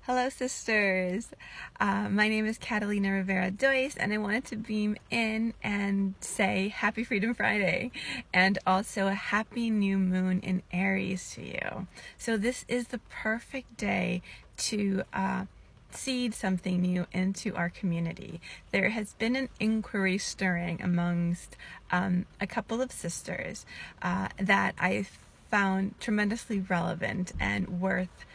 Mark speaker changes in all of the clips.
Speaker 1: Hello, sisters. My name is Catalina Rivera Dois, and I wanted to beam in and say Happy Freedom Friday and also a happy new moon in Aries to you. So this is the perfect day to seed something new into our community. There has been an inquiry stirring amongst a couple of sisters that I found tremendously relevant and worth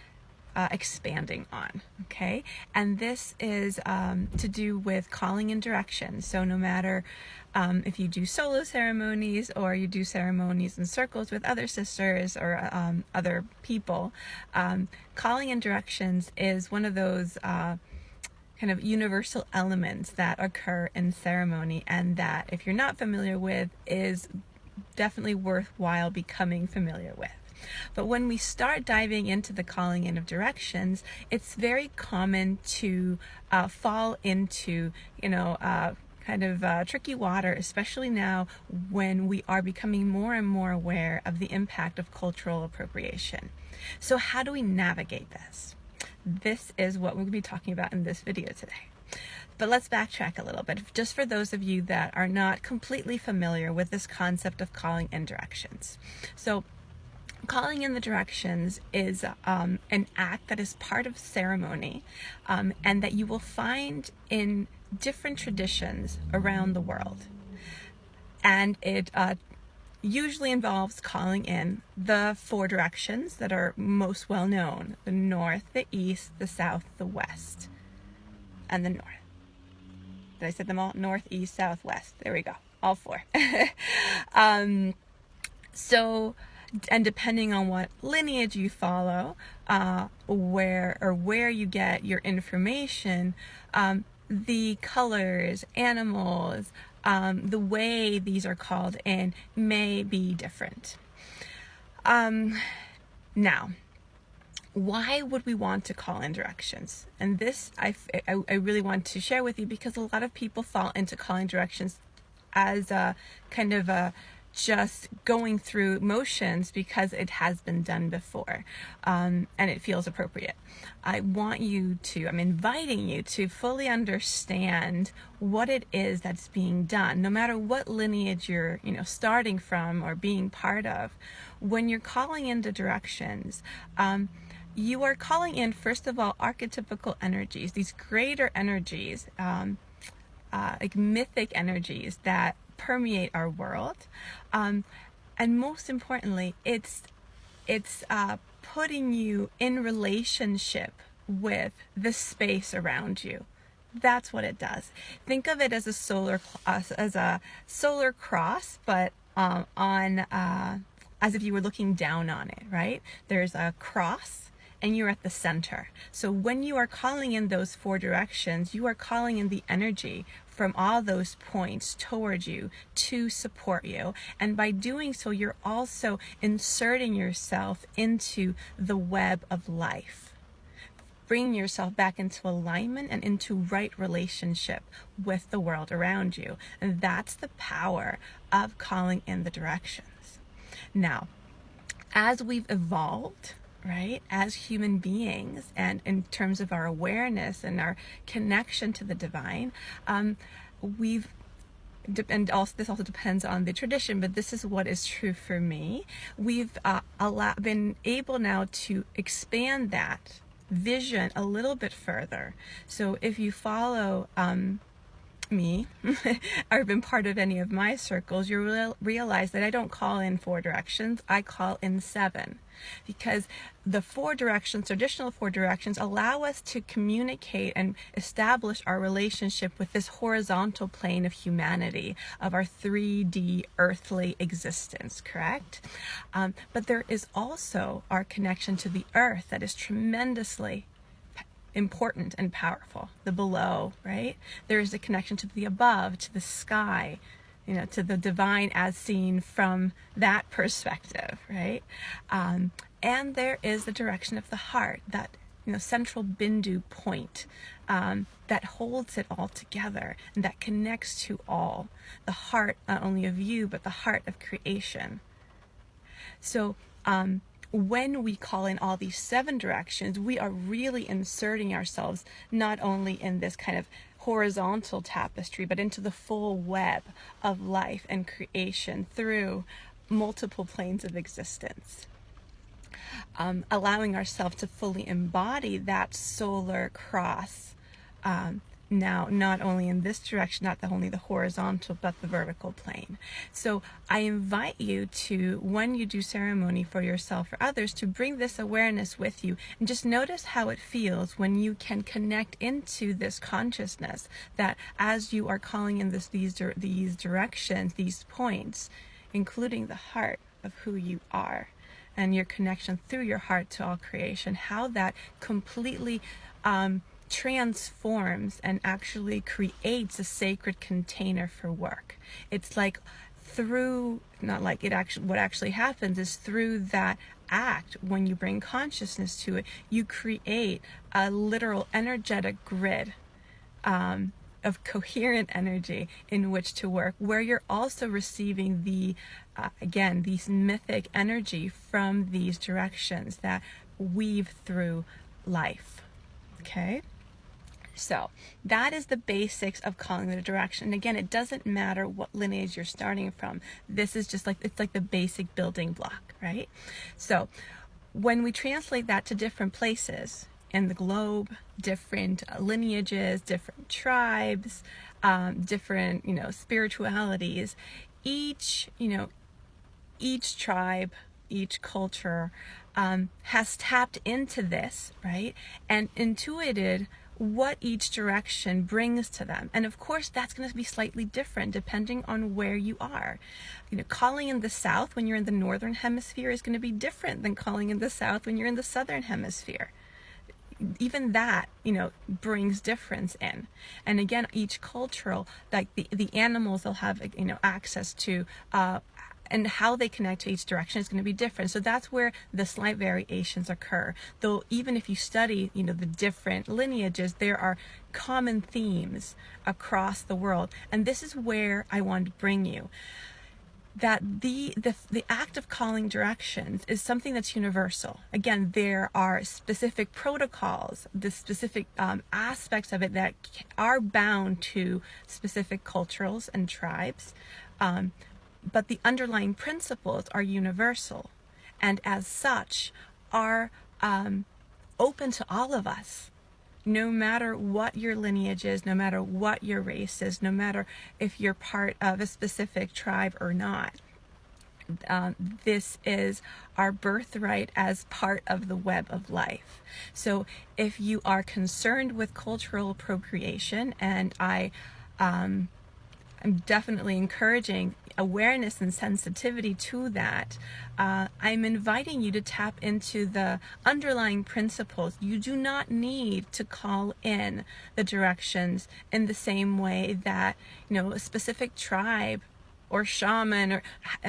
Speaker 1: expanding on, okay? And this is to do with calling in directions. So no matter if you do solo ceremonies or you do ceremonies in circles with other sisters or other people, calling in directions is one of those kind of universal elements that occur in ceremony, and that if you're not familiar with, is definitely worthwhile becoming familiar with. But when we start diving into the calling in of directions, it's very common to fall into, kind of tricky water, especially now when we are becoming more and more aware of the impact of cultural appropriation. So how do we navigate this? This is what we're going to be talking about in this video today. But let's backtrack a little bit, just for those of you that are not completely familiar with this concept of calling in directions. So calling in the directions is an act that is part of ceremony and that you will find in different traditions around the world. And it usually involves calling in the four directions that are most well known: the north, the east, the south, the west, and the north. Did I say them all? North, east, south, west. There we go. All four. And depending on what lineage you follow, where you get your information, the colors, animals, the way these are called in may be different. Now, why would we want to call in directions? And this I really want to share with you, because a lot of people fall into calling directions as a kind of a just going through motions because it has been done before and it feels appropriate. I'm inviting you to fully understand what it is that's being done, no matter what lineage you're starting from or being part of. When you're calling into directions, you are calling in, first of all, archetypical energies, these greater energies, like mythic energies that permeate our world, and most importantly, it's putting you in relationship with the space around you. That's what it does. Think of it as a solar cross, but as if you were looking down on it, right? There's a cross and you're at the center. So when you are calling in those four directions, you are calling in the energy from all those points towards you to support you. And by doing so, you're also inserting yourself into the web of life, bringing yourself back into alignment and into right relationship with the world around you. And that's the power of calling in the directions. Now, as we've evolved, right, as human beings, and in terms of our awareness and our connection to the divine, this also depends on the tradition, but this is what is true for me. We've been able now to expand that vision a little bit further. So if you follow me or been part of any of my circles, you realize that I don't call in four directions, I call in 7, because the traditional four directions allow us to communicate and establish our relationship with this horizontal plane of humanity, of our 3D earthly existence, correct? But there is also our connection to the earth that is tremendously important and powerful. The below, right? There is a connection to the above, to the sky, to the divine as seen from that perspective, right? And there is the direction of the heart, that central bindu point that holds it all together and that connects to all. The heart, not only of you, but the heart of creation. So when we call in all these 7 directions, we are really inserting ourselves not only in this kind of horizontal tapestry, but into the full web of life and creation through multiple planes of existence. Allowing ourselves to fully embody that solar cross, now not only in this direction, not only the horizontal, but the vertical plane. So I invite you to, when you do ceremony for yourself or others, to bring this awareness with you and just notice how it feels when you can connect into this consciousness that as you are calling in these directions, these points, including the heart of who you are and your connection through your heart to all creation, how that completely transforms and actually creates a sacred container for work. It's like what actually happens is through that act, when you bring consciousness to it, you create a literal energetic grid of coherent energy in which to work, where you're also receiving these mythic energy from these directions that weave through life. Okay? So that is the basics of calling the direction. And again, it doesn't matter what lineage you're starting from. This is just it's like the basic building block, right? So when we translate that to different places in the globe, different lineages, different tribes, different, spiritualities, each tribe, each culture has tapped into this, right? And intuited what each direction brings to them. And of course, that's going to be slightly different depending on where you are. Calling in the south when you're in the northern hemisphere is going to be different than calling in the south when you're in the southern hemisphere. Even that, brings difference in. And again, each cultural, like the animals they'll have, access to, and how they connect to each direction is going to be different. So that's where the slight variations occur. Though even if you study, the different lineages, there are common themes across the world. And this is where I want to bring you. That the act of calling directions is something that's universal. Again, there are specific protocols, the specific aspects of it that are bound to specific cultures and tribes. But the underlying principles are universal, and as such are open to all of us, no matter what your lineage is, no matter what your race is, no matter if you're part of a specific tribe or not. This is our birthright as part of the web of life. So if you are concerned with cultural appropriation, and I'm definitely encouraging awareness and sensitivity to that, I'm inviting you to tap into the underlying principles. You do not need to call in the directions in the same way that, a specific tribe or shaman or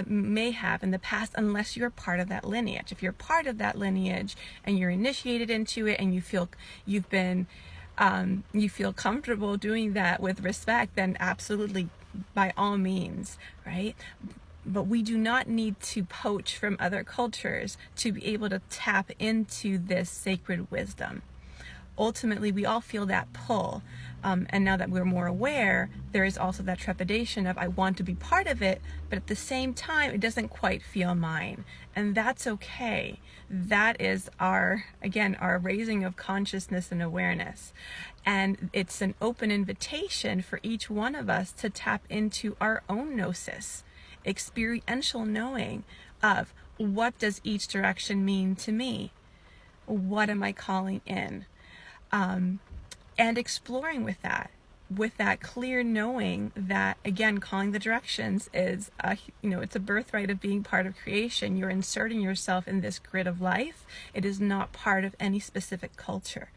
Speaker 1: may have in the past, unless you're part of that lineage. If you're part of that lineage and you're initiated into it and you feel you feel comfortable doing that with respect, then absolutely, by all means, right? But we do not need to poach from other cultures to be able to tap into this sacred wisdom. Ultimately, we all feel that pull. And now that we're more aware, there is also that trepidation of, I want to be part of it, but at the same time, it doesn't quite feel mine. And that's okay. That is our raising of consciousness and awareness. And it's an open invitation for each one of us to tap into our own gnosis, experiential knowing of what does each direction mean to me? What am I calling in? And exploring with that clear knowing that, again, calling the directions is, it's a birthright of being part of creation. You're inserting yourself in this grid of life. It is not part of any specific culture.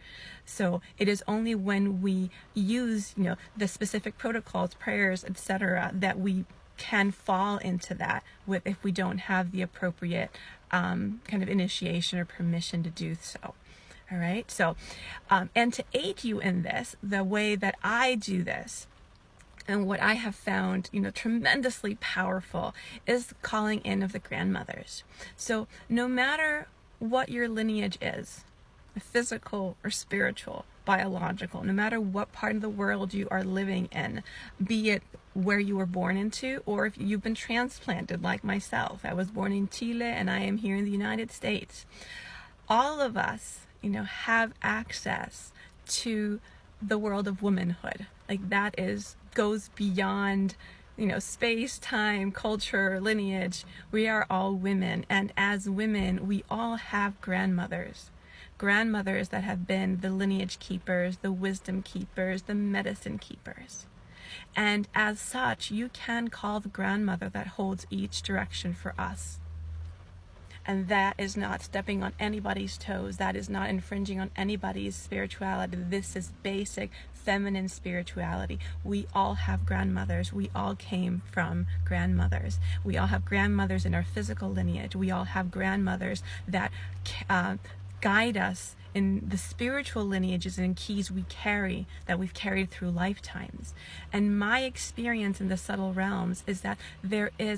Speaker 1: So it is only when we use, the specific protocols, prayers, etc., that we can fall into that if we don't have the appropriate kind of initiation or permission to do so. All right. So, and to aid you in this, the way that I do this and what I have found, tremendously powerful is calling in of the grandmothers. So no matter what your lineage is, physical or spiritual, biological, no matter what part of the world you are living in, be it where you were born into, or if you've been transplanted like myself. I was born in Chile and I am here in the United States. All of us, have access to the world of womanhood. Like that goes beyond, space, time, culture, lineage. We are all women, and as women, we all have grandmothers that have been the lineage keepers, the wisdom keepers, the medicine keepers. And as such, you can call the grandmother that holds each direction for us. And that is not stepping on anybody's toes. That is not infringing on anybody's spirituality. This is basic feminine spirituality. We all have grandmothers. We all came from grandmothers. We all have grandmothers in our physical lineage. We all have grandmothers that guide us in the spiritual lineages and keys we carry, that we've carried through lifetimes. And my experience in the subtle realms is that there is